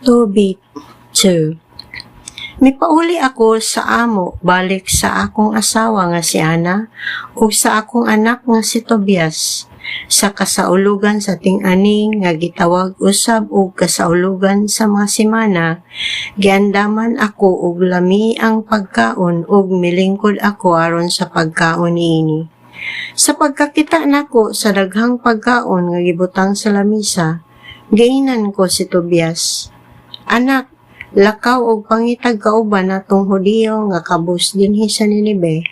Tobit 2. Mipauli ako sa amo balik sa akong asawa nga si Ana ug sa akong anak nga si Tobias sa kasaulugan sa ting-ani nga gitawag usab og kasaulugan sa mga semana. Giandaman ako og lami ang pagkaon ug milingkod ako aron sa pagkaon niini. Sa pagkakita nako sa daghang pagkaon nga gibutang sa lamisa, giinan ko si Tobias. Anak, lakaw og pangitag kauban natong Hudiyo nga kabus dinhi sa Ninive,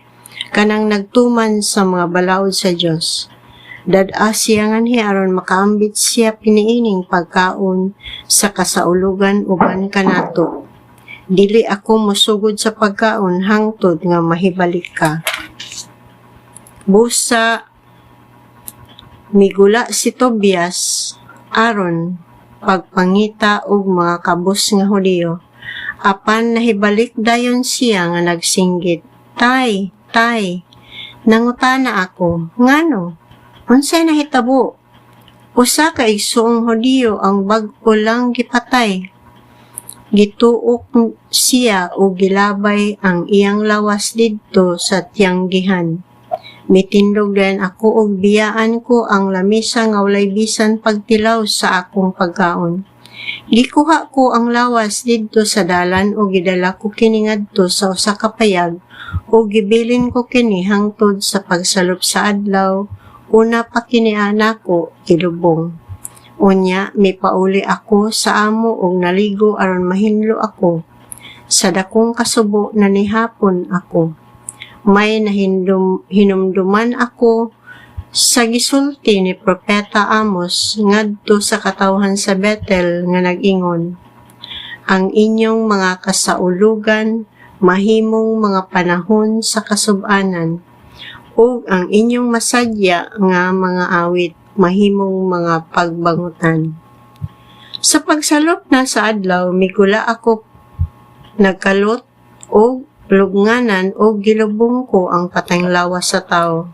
kanang nagtuman sa mga balaod sa Dios. Dad-a siya nganhi aron makaambit siya piniining pagkaon sa kasaulugan uban kanato. Dili ako musugod sa pagkaon hangtod nga mahibalik ka. Busa migula si Tobias aron pagpangita og mga kabus nga Hudiyo. Apan nahibalik dayon siya nga nagsinggit, Tay, nangutana ako, ngano? Unsay nahitabo? Usa ka igsoong Hudiyo ang bag-o lang gipatay. Gituok siya o gilabay ang iyang lawas didto sa tiyanggihan. Mitindog din ako og biyaan ko ang lamisa nga walay bisan pagtilaw sa akong pagkaon. Gikuha ko ang lawas didto sa dalan o gidala ko kini ngadto sa usa ka payag o gibilin ko kini hangtod sa pagsalop sa adlaw. Una pa kini anako kilubong. Unya mipauli ako sa amo og naligo aron mahinlo ako. Sa dakong kasubo na nihapon ako. May hinumduman ako sa gisulti ni Propeta Amos ngadto sa katawhan sa Bethel nga nag-ingon, ang inyong mga kasaulugan mahimong mga panahon sa kasub-anan, ug ang inyong masadya nga mga awit mahimong mga pagbangutan. Sa pagsalop na sa adlaw, migula ako nagkalot og lubnganan o gilubong ko ang patayng lawas sa tao.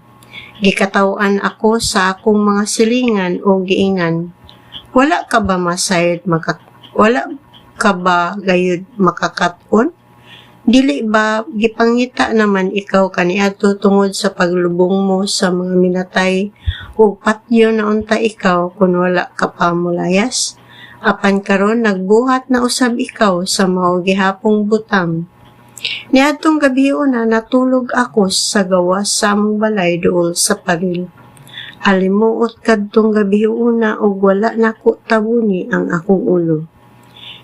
Gikatawan ako sa akong mga silingan o giingan. Wala ka ba masayod wala ka ba gayud makakaton? Dili ba gipangita naman ikaw kaniadto tungod sa paglubong mo sa mga minatay o patyo na unta ikaw kun wala ka pa mulayas? Apan karon nagbuhat na usab ikaw sa mao gihapong butang. Niadtong gabion na natulog ako sa gawas sa among balay duol sa paril. Alimuot kadtong gabion na og wala nako tabuni ang akong ulo.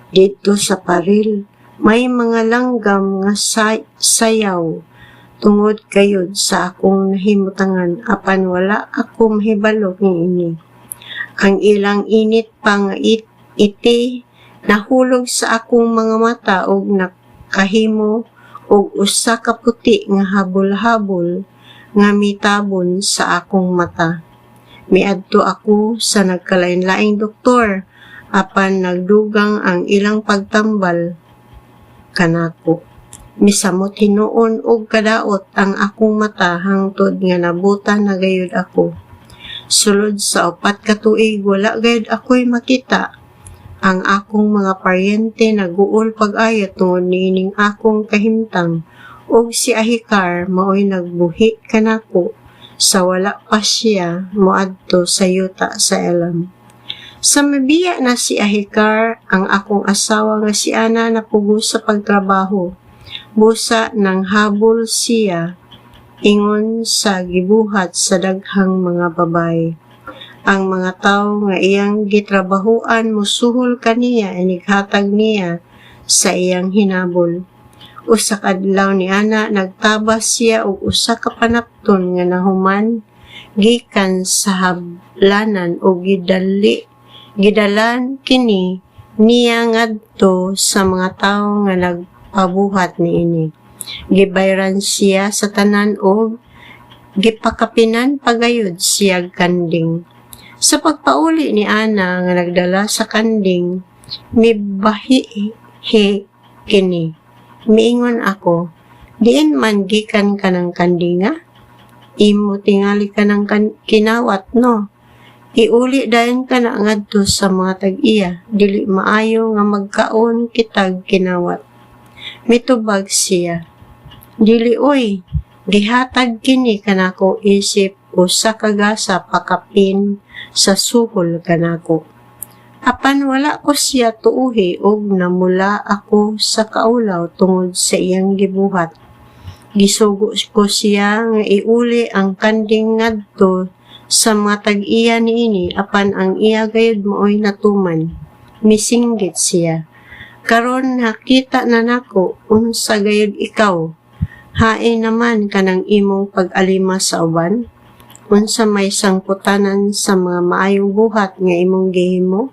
Dito sa paril, may mga langgam nga sayaw tungod kayod sa akong nahimutangan apan wala ako mahibalo niini. Ang ilang init pang iti nahulog sa akong mga mata og nakahimo og usa ka puti nga habol-habol nga mitabon sa akong mata. Miadto ako sa nagkalain-laing doktor apan nagdugang ang ilang pagtambal kanako. Misamot hinuon og kadaot ang akong mata hangtod nga nabutan na gayud ako. Sulod sa 4 ka tuig wala gayud ako'y makita. Ang akong mga paryente naguol pag-ayo tungod niining akong kahimtang ug si Ahikar maoy nagbuhi kanako sa wala pa siya moadto sa yuta sa Elam. Sa mabiya na si Ahikar, ang akong asawa nga si Ana napugo sa pagtrabaho. Busa nang habol siya ingon sa gibuhat sa daghang mga babae. Ang mga tawo nga iyang gitrabahuan musuhol kaniya inighatag niya sa iyang hinabol. Usa ka adlaw ni Ana nagtabas siya og usa ka panapton nga nahuman gikan sa hablanan o gidalan kini niya ngadto sa mga tawo nga nagpabuhat niini. Gibayran siya sa tanan og gipakapinan pagayod siya kanding. Sa pagpauli ni Ana nga nagdala sa kanding, mibahi kini. Miingon ako, diin man gikan ka ng kandinga? Imo tingali ka ng kinawat, no? Iuli dayon ka na ngadto sa mga tag-iya, dili maayo nga magkaon kitag kinawat. Mitubag siya, dili oy, gihatag kini kanako isip usa ka gasa pakapin sa sukol kanako. Apan wala ko siya tuuhi og namula ako sa kaulaw tungod sa iyang gibuhat. Gisugo ko siya nga iuli ang kanding ngadto sa mga tag-iya niini apan ang iya gayud mooy natuman. Misinggit siya. Karon nakita na nako unsa gayud ikaw. Hain naman kanang imong pag-alima sa uban. Unsa may sangputanan sa mga maayong buhat nga imong gihimo.